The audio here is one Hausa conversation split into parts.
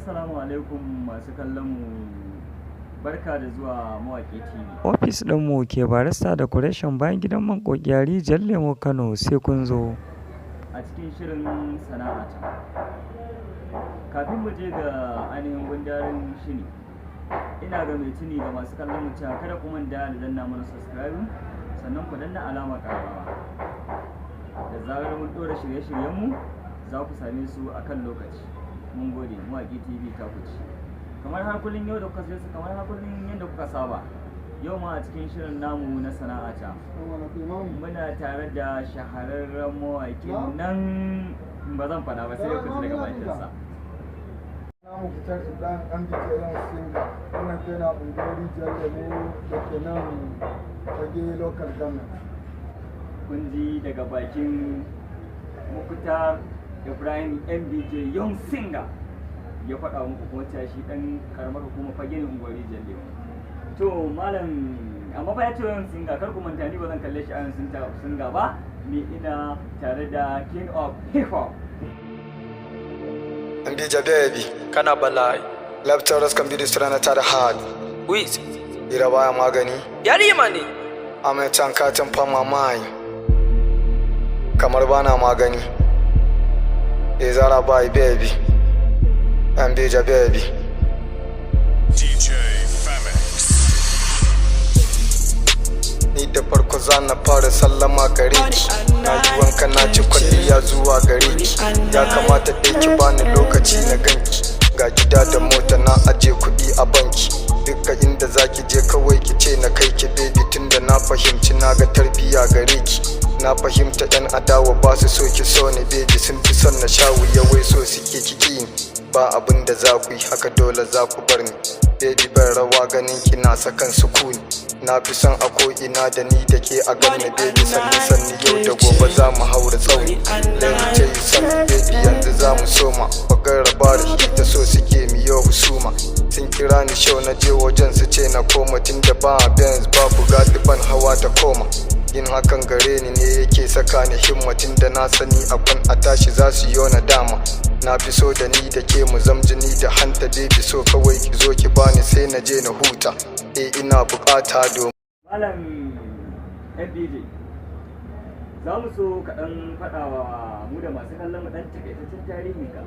Assalamu alaikum masu kallon mu, barka da zuwa Mawaƙi TV. Ofis ɗinmu ke barista decoration bayan gidan man kokiyari Lemo Kano sai kun zo. A cikin shirin sana'ata. Kafin mu je ga ainihin gundarin shiri, ina ga mai tuni ga masu kallon mu cewa kada ku manta da danna mana subscribe sannan ku danna alamar ƙararrawa. Da zarar mun ɗora shirye-shiryenmu za ku same su a kan lokaci. Mun gode, Mawaƙi TV ta kuci. Kamar har kullum yau da kuka sai kamar har kullum yadda kuka saba. Yau ma a cikin shirin namu na sana'ata. Muna tare da shahararren mawaƙin nan ba zan faɗa ba sai da kusa daga bakinsa. Namu fitar Ibrahim ɗan bijiran Singa, wannan kai na ungori Lemo da ke nan fage local government. Kun ji daga bakin Mukhtar Ibrahim MBJ Young Singer ya faɗa muku kuma cewa shi ɗan karamar hukumar fage ne ungwari Lemo. To malam amma fa ya ce Young Singer, kar ku manta ni ba zan kalle shi a Young Singer ba, ni ina tare da King of Hip Hop. MBJ baby, kana bala'i. love terrors can be destroyed at the heart. Wiz, Ira baya magani, yarima ne. amma tankatin fama mai. Kamar bana magani. Izara bai baby, MBJ baby. DJ Famix. Ni da farko zana fara sallama gare ki. Na yi wanka na ci kwalliya zuwa gare ki. Ya kamata dai ki bani lokaci na ganki. Ga gida da mota na aje kuɗi a banki. Dukka inda zaki je kawai ki ce na kai ki baby, tunda na fahimci na ga tarbiya gare ki. Na fahimta yan adawa ba su so ki so ni baby, sun fi son na sha wuya wai so suke kiki ni. Ba abin da za ku yi haka dole za ku bar ni baby, ban rawa ganin ki na sakan sukuni. Na fi son a ko'ina da ni da ke a ganni baby, sanni yau da gobe za mu haura tsauni. Let me tell you something baby, yanzu za mu soma. Bagar raba da ita so suke miyo husuma. Sun kira ni show na je wajen su ce na koma, tunda ba a Benz babu gadi ban hawa ta koma. Yin hakan gare ni ne yake saka ni himmatin da na sani akwan a tashi za su yi na dama. Na fi so da ni da ke mu zamjini da hanta baby, so kawai ki zo ki bani sai na je na huta. Ina bukata domin Malam MBJ, za mu so kaɗan faɗawa mu da masu kallon mu ɗan takaitaccen tarihin ka.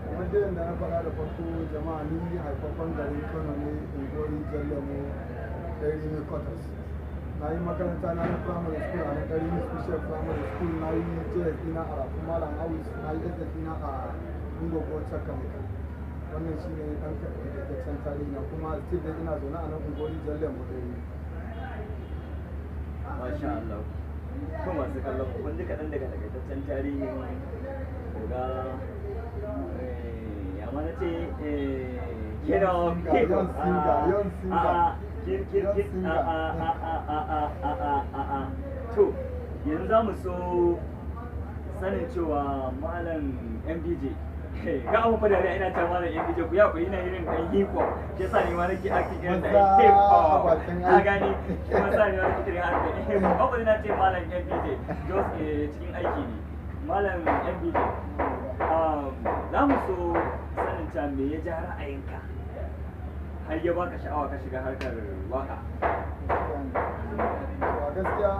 kamar da yadda na faɗa da farko jama'a, ni haifafan garin Kano ne, ungori Lemo Ɗarimi Quarters. Na yi makaranta na primary school a na Ɗarimi Special Primary School, na yi JS ɗina a Rafin Malam Awis, na yi SS ɗina a Ungogo Chakamuka. Wannan shi ne ɗan takaitaccen tarihi na, kuma still dai ina zaune a nan ungori Lemo Ɗarimi. Masha Allah. Ko masu kallon ku kun ji kaɗan daga takaitaccen tarihin ga amma na ce Young to yanzu za mu so sanin cewa malam MBJ ga abu fa da ina ta malam MBJ ku ya kuri ina irin dan hip hop, shi yasa ni ma nake acting irin dan hip hop, a gani shi yasa ni ma nake irin acting hip hop. Ko ina ce malam MBJ just cikin aiki ne malam MBJ. Za mu so sanin ta me ya ja ra'ayinka har ya baka sha'awa ka shiga harkar waka. A gaskiya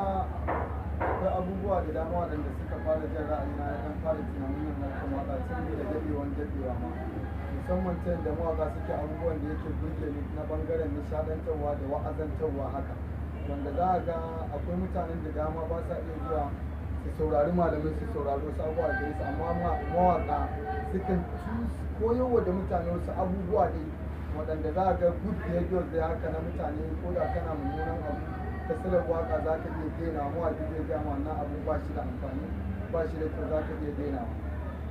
akwai abubuwa da dama waɗanda suka fara jan ra'ayina ya kan fara tunanin yin harkar waka tun da daɗewa ma, musamman ta yadda mawaƙa suke abubuwan da yake burge ni na ɓangaren nishaɗantarwa da wa'azantarwa haka, wanda za a ga akwai mutanen da dama ba sa iya zuwa su saurari malamai, su saurari wasu abubuwa da su, amma mawaƙa sukan koyarwa da mutane wasu abubuwa ne waɗanda za a ga good behaviors da haka na mutane, ko da kana mummunan abu ta silar waka za ka iya daina, mawaƙi zai gama wannan abu ba shi da amfani, ba shi da kyau, za ka iya daina.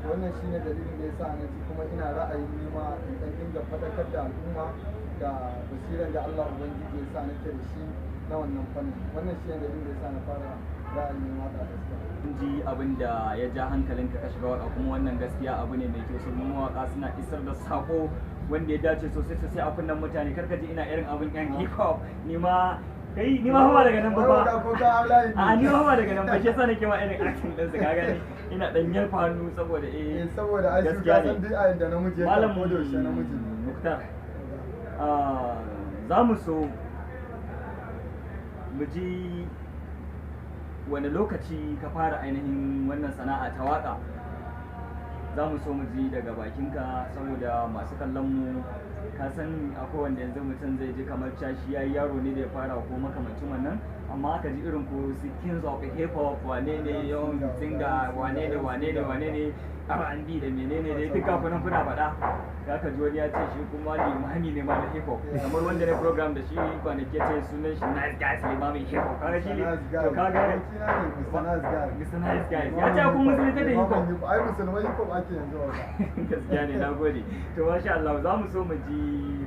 Wannan shi ne dalilin da ya sa na ji kuma ina ra'ayin nima in ɗan dinga faɗakar da al'umma da basiran da Allah Ubangiji ya sa nake da shi na wannan fannin. Wannan shi ne dalilin da ya sa na fara ra'ayin waka gaskiya. Kun ji abin da ya ja hankalinka ka shiga waka, kuma wannan gaskiya abu ne mai kyau, sun mawaka suna isar da sako wanda ya dace sosai a kunnen mutane. Karka ji ina irin abin yan hip hop, ni ma ba daga nan ba. A ni ma daga nan ba, shi yasa nake ma irin acting din su, ka gani. ina dan yarfa hannu saboda saboda ai shi ka san duk ayin da namiji ya malam ko da shi namiji Muktar za mu so mu ji wani lokaci ka fara ainihin wannan sana'a ta waka. Za mu so mu ji daga bakinka saboda masu kallon mu ka san akwai wanda yanzu mutum zai ji kamar cashi yayi yaro ne da ya fara ko makamancin wannan, amma aka ji irin ko su kings of hip hop wane ne yawan singer wane ne R&B da menene dai duka kuna faɗa ya ka ji wani ya ce shi kuma limami ne ma da hip hop kamar wanda ne program da shi kwanaki ce sunan shi Nice Guys limamin hip hop kaga shi to kaga Mr. Nice Guys ya ce kuma musulunta da hip hop ai musulmai hip hop ake yanzu gaskiya ne, na gode. To masha Allah za mu so mu ji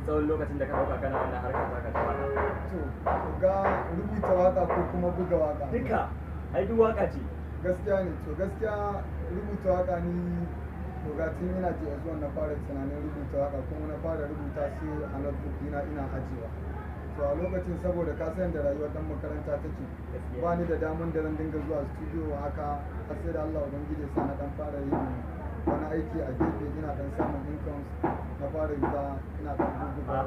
tsawon lokacin da ka dauka kana wannan harkar taka ta waka. to ga rubuta waka ko kuma buga waka Duka ai duk waka ce. gaskiya ne to gaskiya rubuta waka ni to ga tun ina ji zuwa na fara tunanin rubuta waka kuma na fara rubuta su a notebook dina ina ajiyewa. To a lokacin saboda ka san da rayuwar dan makaranta take ba ni da daman da zan dinga zuwa studio haka har sai da Allah ubangiji ya sa na dan fara yin wani aiki a gefe ina dan samun income na fara yuta ina dan buga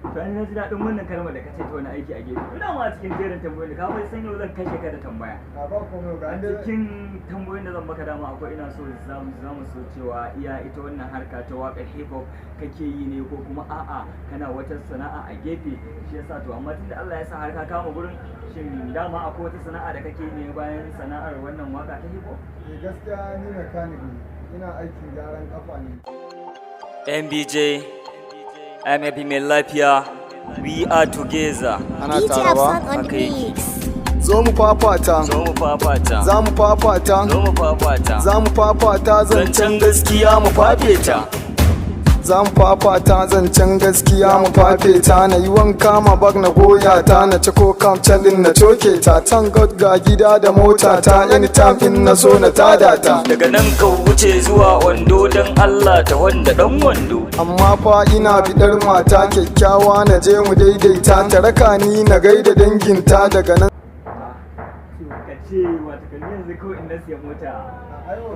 To an ji daɗin wannan kalmar da kace ta wani aiki a gefe. Ina ma a cikin jerin tambayoyin da ka bai san yau zan kashe ka da tambaya. a ba komai ga A inda cikin tambayoyin da zan maka dama akwai ina so za mu so cewa iya ita wannan harka ta waƙar hip hop kake yi ne ko kuma a'a kana wata sana'a a gefe shi yasa to amma tunda Allah ya sa har ka kama gurin shin dama akwai wata sana'a da kake yi ne bayan sana'ar wannan waka ta hip hop? gaskiya ni mechanic ne ina aikin gyaran kafa ne MBJ, MAP mai lafiya, we are together. ana DJ tarawa Abson on the Okay. mix. zo mu fafata Zo mu fafata. za mu fafata Zo mu fafata. za mu fafata zancen gaskiya mu fafe ta za mu fafata zancen gaskiya mu fafe ta na yi wanka ma bag na goya ta na ci ko kam din na coke ta tan god ga gida da mota ta anytime in na so na tada ta Daga nan ka wuce zuwa Ondo don Allah ta wanda dan wando. amma fa ina bidar mata kyakkyawa na je mu daidaita ta raka ni na gaida danginta daga nan Ka ce wata kan yanzu kawai in na siya mota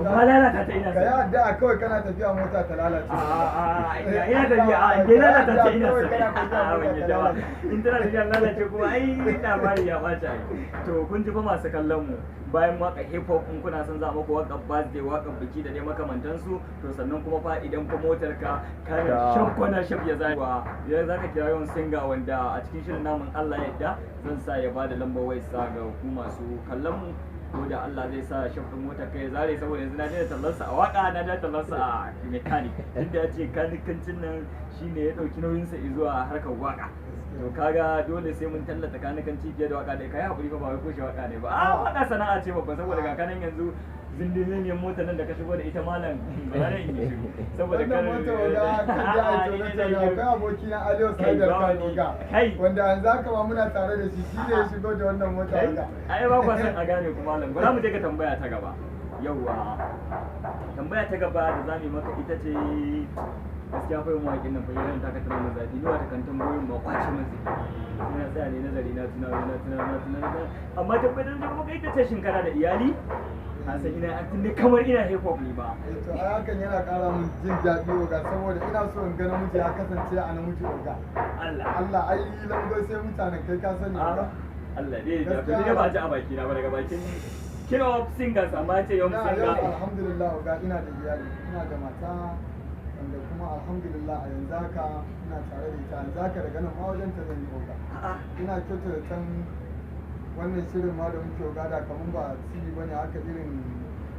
ba lalata ta ina ka yi addu'a kawai kana tafiya mota ta lalace ina tafiya a inda lalata ta ina sa in tana tafiya lalace kuma ai labari ya bata ai. To kun ji fa masu kallon mu bayan waka hip hop in kuna son za muku waka birthday waka biki da dai makamantansu to sannan kuma fa idan fa motar ka kana shan kwana shaf ya zai idan zaka kira yawan singa wanda a cikin shirin namun Allah ya yarda zan sa ya bada lambar wayar sa ga ku masu kallon mu ko da Allah zai sa shafin motar kai zare saboda yanzu na daina tallarsa a waka na daina tallarsa a mechanic inda ya ce kanikancin nan shine ya dauki nauyin sa zuwa harkar waka. To kaga dole sai mun tallata kanikanci fiye da waka da kai hakuri fa ba wai kushe waka ne ba waka sana'a ce babba saboda ga kanan yanzu zindin motar nan da ka shigo da ita malam ba za in yi shigo saboda wannan kar mota wanda kan da aiki na tsara akwai aboki na Aliyu Saidar Kanoga wanda yanzu haka ma muna tare da shi shi ne ya shigo da wannan mota haka ai ba kwa san a gane ku malam ba za mu je ka tambaya ta gaba yauwa tambaya ta gaba da za mu yi maka ita ce gaskiya fa mawaƙin nan bayyana ta ka tana mu zafi ni wata kan tambayoyin ba kwace mun ziki ina tsaya ne nazari na tuna amma tambayar da kuma ita ce shin kana da iyali a san ina tun kamar ina hip hop ne ba to ai hakan yana ƙara min jin daɗi oga saboda ina so in ga namiji ya kasance a namiji oga Allah ai lambar sai mutanen kai ka sani oga Allah dai ya fi ba ji a baki na ba daga bakin king of singers amma ce yau singer alhamdulillah oga ina da iyali ina da mata wanda kuma alhamdulillah a yanzu haka ina tare da ita yanzu haka daga nan ma wajen ta zan yi oga ina kyautata can wannan shirin ma da muke oga da kamun ba TV bane haka irin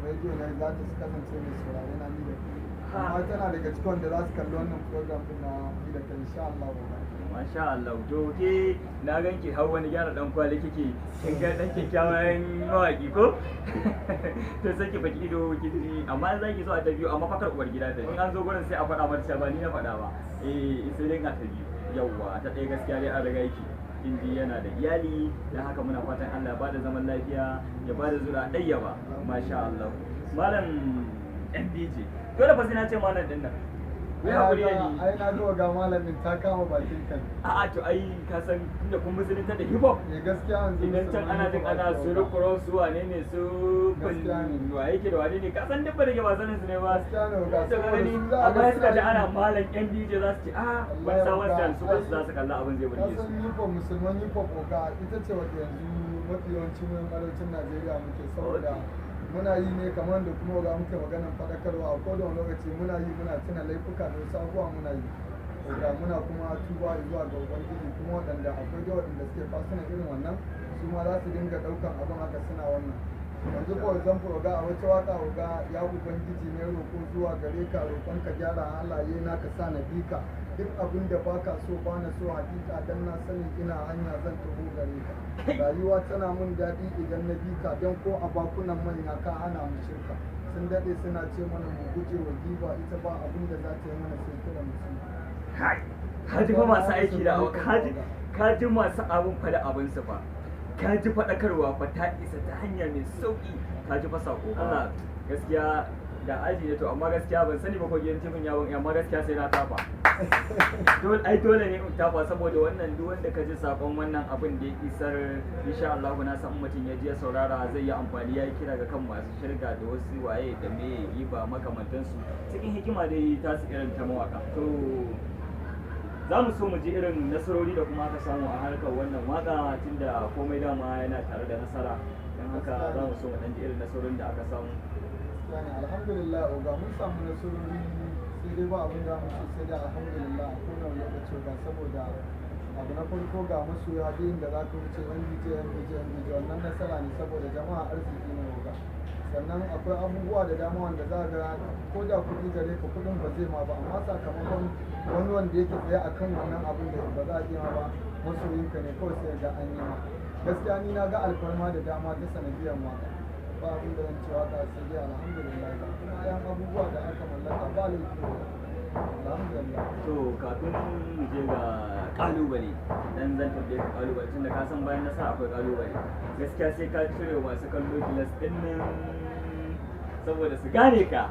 radio na za ta kasance mai saurare na ni da kai amma tana daga cikin wanda za su kalli wannan program din na ni da kai insha Allah oga masha Allah to ke na ganki har wani gyara dan kwali kike kin ga dan kyakkyawan mawaki ko to sai ki baki ido kiji amma zan ki zo a ta biyu amma fakar uwar gida da in an zo gurin sai a faɗa mata ba ni na faɗa ba sai dai a ta biyu yawwa ta ɗaya gaskiya dai an riga yake indi yana da iyali dan haka muna fatan Allah ya bada zaman lafiya ya bada zura ɗaya ba masha Allah malam MBJ dole fa sai na ce malam din nan ku hakuri da ni ai na ga ga malamin ta kama bakin kan a'a to ai ka san tunda kun musulunta da hip hop gaskiya yanzu idan can ana jin ana su rukuro su wane ne su wa yake da wane ne ka san duk ba da ke wasannin su ne ba gaskiya ne ga to ka gani amma ya suka ji ana malam yan DJ za su ce wani sabon style su kansu za su kalla abin zai burge su kasan hip hop musulman hip hop ga ita ce wata yanzu mafi yawancin mun arewacin Najeriya muke saboda muna yi ne kamar da kuma ga muke maganar faɗakarwa a kodon lokaci muna yi muna tuna laifuka da wasu abubuwa muna yi da muna kuma tuba zuwa ga ubangiji kuma waɗanda akwai da waɗanda suke fasuna irin wannan su ma za su dinga ɗaukan abin haka suna wannan yanzu for example ga a wata waka ga ya ubangiji ne roƙo zuwa gare ka roƙon ka gyara halaye na ka sa na bika duk abin da baka so bana so hakika dan na sani ina hanya zan taho gare ka rayuwa tana mun daɗi idan na bika don ko a bakunan manya ka hana mu shirka sun daɗe suna ce mana mu guje wa giba ita ba abin da za ta yi mana sai kira musulmi kaji fa masu aiki da kaji masu abin fada abin su fa kaji faɗakarwa fa ta isa ta hanya mai sauƙi kaji fa sako Allah gaskiya da aji ne to amma gaskiya ban sani ba ko gidan tifin yawon amma gaskiya sai na tafa dole ne in tafa saboda wannan duk wanda ka ji sakon wannan abin da ya isar insha Allah na san mutum ya ji ya saurara zai yi amfani ya yi kira ga kan masu shirga da wasu waye da me yi ba makamantansu cikin hikima dai ta su irin ta mawaka to za mu so mu ji irin nasarori da kuma aka samu a harkar wannan waka tunda komai dama yana tare da nasara don haka za mu so mu dan ji irin nasarorin da aka samu yani alhamdulillah ga mun samu nasarori sai dai ba abin da mu ce sai dai alhamdulillah a kowane lokaci ga saboda abu na farko ga masoya da inda za ka wuce MBJ wannan nasara ne saboda jama'a arziki ne ga sannan akwai abubuwa da dama wanda za ga ko da kuɗi gare ka kuɗin ba zai ma ba amma sakamakon wani wanda yake tsaye akan wannan abin da ba za a iya ma ba masoyinka ne kawai sai ga an yi ma gaskiya ni na ga alfarma da dama ta sanadiyar waka ba abin da zan cewa ga sai dai alhamdulillah kuma yan abubuwa da aka mallaka ba laifi alhamdulillah to kafin mu je ga kalubale dan zan tambaye ka kalubale tunda ka san bayan nasara akwai kalubale gaskiya sai ka cire masu kallo gilas din nan saboda su gane ka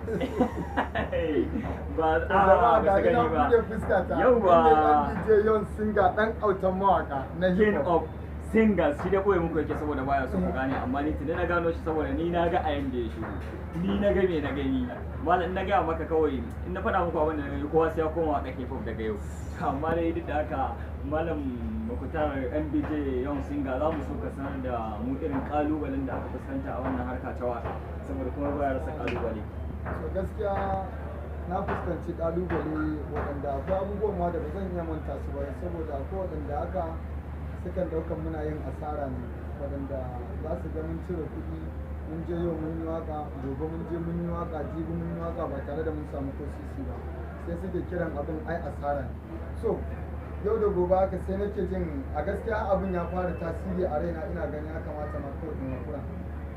ba a ba su gani ba yauwa DJ Yon Singa dan autan mawaka na king of singers shi da boye muku yake saboda baya so ku gane amma ni tuni na gano shi saboda ni na ga ayan da ya shigo ni na ga me na gani malam na ga maka kawai in na faɗa muku abin da na gani kowa sai ya koma waka K-pop daga yau amma dai duk da haka malam Mukhtar MBJ Young Singer za mu so ka sanar da mu irin kalubalen da aka fuskanta a wannan harka ta waka saboda kuma ba ya rasa kalubale to gaskiya na fuskanci kalubale waɗanda akwai abubuwan ma da ba zan iya manta su ba saboda akwai waɗanda aka sukan ɗaukar muna yin asara ne waɗanda za su ga mun cire kuɗi mun je yau mun yi waka gobe mun je mun yi waka jibi mun yi waka ba tare da mun samu ko sisi ba sai suke kiran abin ai asara ne so yau da gobe haka sai nake jin a gaskiya abin ya fara tasiri a raina ina ganin ya kamata ma kawai in hakura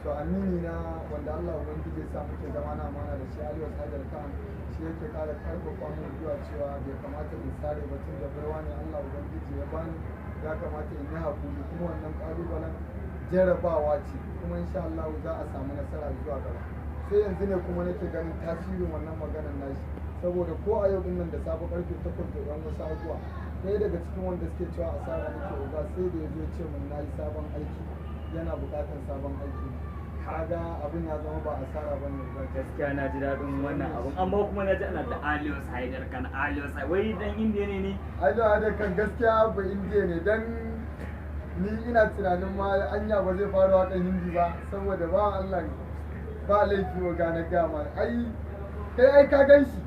to amini na wanda Allah ubangiji ya sa muke zama na amana da shi Aliyu Haidar Khan shi yake kara karfafa mun zuwa cewa bai kamata in sare ba tun da baiwa ne Allah ubangiji ya bani ya kamata in yi hakuri kuma wannan kalubalen jarabawa ce kuma insha Allah za a samu nasara zuwa gaba sai yanzu ne kuma nake ganin tasirin wannan maganar nashi saboda ko a yau din nan da safe karfe 8 da yan wasu abubuwa ɗaya daga cikin wanda suke cewa asara nake uba sai da ya zo ce mun na yi sabon aiki yana buƙatar sabon aiki kaga abin ya zama ba asara ba ne ba gaskiya na ji daɗin wannan abun amma kuma na ji ana da Aliyu Haidar Khan Aliyu wai dan indiya ne ni Aliyu Haidar Khan gaskiya ba indiya ne dan ni ina tunanin ma anya ba zai fara waƙan hindi ba saboda ba Allah ba laifi wa gane gama ai ka gan shi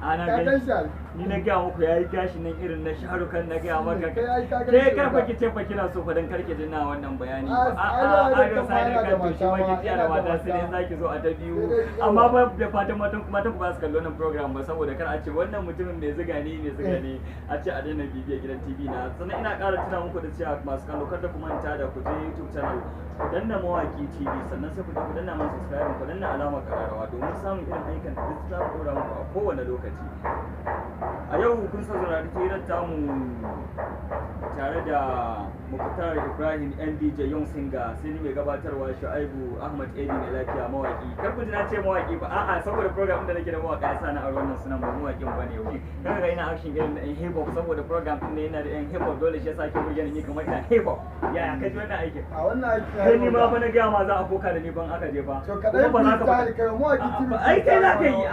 ana ka gan shi ni na gaya muku yayi gashi nan irin na sharukan na gaya maka kai karfa ki ce fa kina so fa dan karke jin na wannan bayani a sai da kan to shi ma ki da mata sai dai zaki zo a ta biyu amma ba da fatan matan ku ba su kallo wannan program ba saboda kar a ce wannan mutumin mai zuga ne a ce a daina bibiya gidan TV na sannan ina ƙara tuna muku da cewa masu kallo kada ku manta da ku je YouTube channel ku danna Mawaki TV sannan sai ku je ku danna mana subscribe ku danna alamar kararrawa domin samun irin ayyukan da za ku dora muku a kowane lokaci A yau kun saurari hirar tamu tare da Muktar Ibrahim NDJ Young Singer, sai ni mai gabatarwa Shu'aibu Ahmad Edi mai lafiya mawaki. Kar ku ji na ce mawaki ba, a'a saboda program da nake da mawaka yasa na aro wannan sunan ba mawakin bane yau. Kan ga ina action game da hip hop saboda program din ne yana da hip hop dole shi yasa ke burge ni kamar ina hip hop. Ya ka ji wannan aikin? A wannan aikin kai ni ma fa na ga ma za a foka da ni ban aka je ba. To kadai ba za ka kai mawaki TV. Ai kai za ka yi.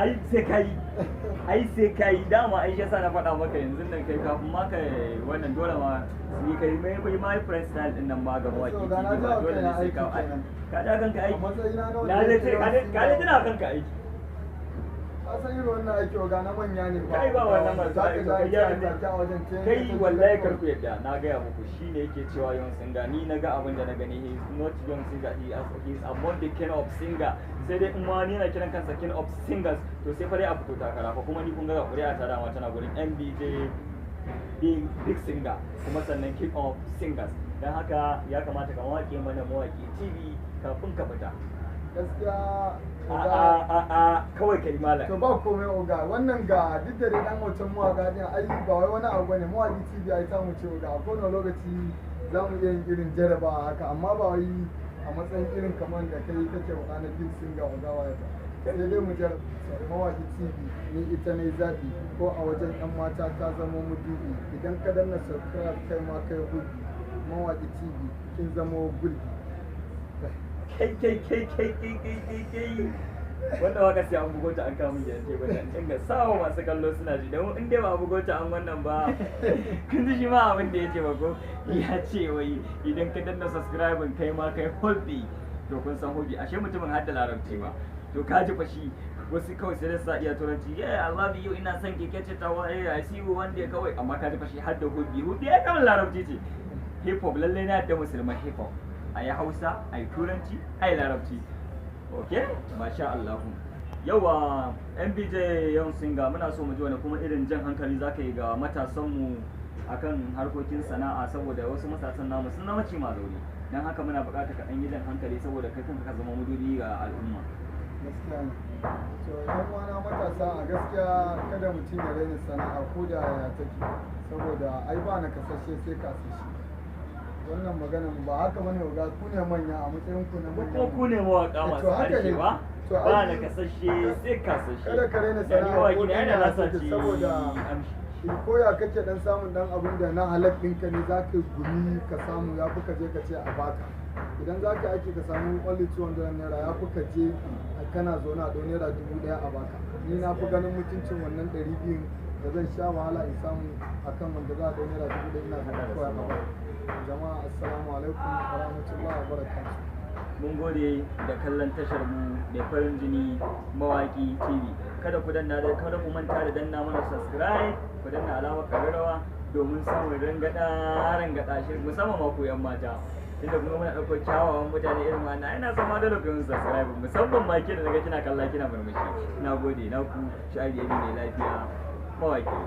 Ai sai kai. Ai sai kai dama ai yasa na faɗa maka yanzu nan kai kafin ma ka wannan dole ma ni kai mai friend style din nan ma ga mawaki TV ba dole ne sai ka da kanka aiki na dai sai ka dai tana kanka aiki a san irin wannan aiki ga na manya ne ba kai ba wannan ba sai kai wallahi karku yadda na ga muku shine yake cewa Young Singer ni naga abin da na gani he is not Young Singer he is among the king of singer sai dai in ma ni na kiran kansa king of singers to sai fa dai a fito takara fa kuma ni kun ga kuri'a ta dama tana gurin MBJ big singer kuma sannan king of singers dan haka ya kamata ka mawaki mana mawaki TV kafin ka fita gaskiya kawai kai malam to ba komai oga wannan ga duk da dai dan wancan mawaka din ai ba wai wani abu bane mawaki TV ai samu ce oga a kowane lokaci za mu iya yin irin jarabawa haka amma ba wai a matsayin irin kamar da kai kake wakana big singer oga waya ba sai dai mu jarraba mawaki TV ni ita ne zabi ko a wajen yan mata ta zama mudubi idan ka danna subscribe kai ma kai hudu mawaki TV kin zama gulbi kai wanda waka sai an bugo ta an kawo min gidan tebur nan dinga sawa masu kallo suna ji don in dai ba bugo ta an wannan ba kun ji shi ma abin da yake ba ko ya ce wai idan ka danna subscribe kai ma kai hobby to kun san hobby ashe mutumin har da larabci ba to ka ji fa shi wasu kawai sai sa iya turanci yeah I love you ina son keke ce ta waye I see you one day kawai amma ka ji fa shi har da hobby ya kama larabci ce hip hop lalle na da musulman hip hop a yi hausa a yi turanci a yi larabci ok masha Allahu yawa MBJ Young Singer muna so mu ji wani kuma irin jan hankali za ka yi ga matasanmu akan harkokin sana'a saboda wasu matasan namu sun zama ci mazauni don haka muna buƙatar ka ɗan yi jan hankali saboda kai kanka ka zama mududi ga al'umma gaskiya ne to yan uwana matasa a gaskiya kada mutum ya raina sana'a ko da ya take saboda ai ba na kasashe sai kasashe wannan maganan ba haka bane ga ku ne manya a matsayin ku na manya ko ku ne mawaka masu harshe ba ba na kasashe sai kasashe kada ka raina sana'a ko da yana nasa ce saboda ko ya kake dan samun dan abin da na halak ɗinka ne za ka gumi ka samu ya fi ka je ka ce a baka idan za ka aiki ka samu only 200 naira ya fi ka je kana zaune a don naira 1000 a baka ni na fi ganin mutuncin wannan 200 da zan sha wahala in samu akan wanda za a don naira 1000 ina da kawai a baka jama'a assalamu alaikum wa rahmatullahi wa barakatuh mun gode da kallon tashar mu da farin jini mawaki TV kada ku manta da danna mana subscribe ku danna alamar kararrawa domin samun rangada shi musamman ma ku yan mata inda kuma muna ɗauko kyawawan mutane irin wannan ina son ma dole ku yi subscribe musamman ma ke da naga kina kalla kina murmushi na gode na ku sha'ari ne lafiya mawaki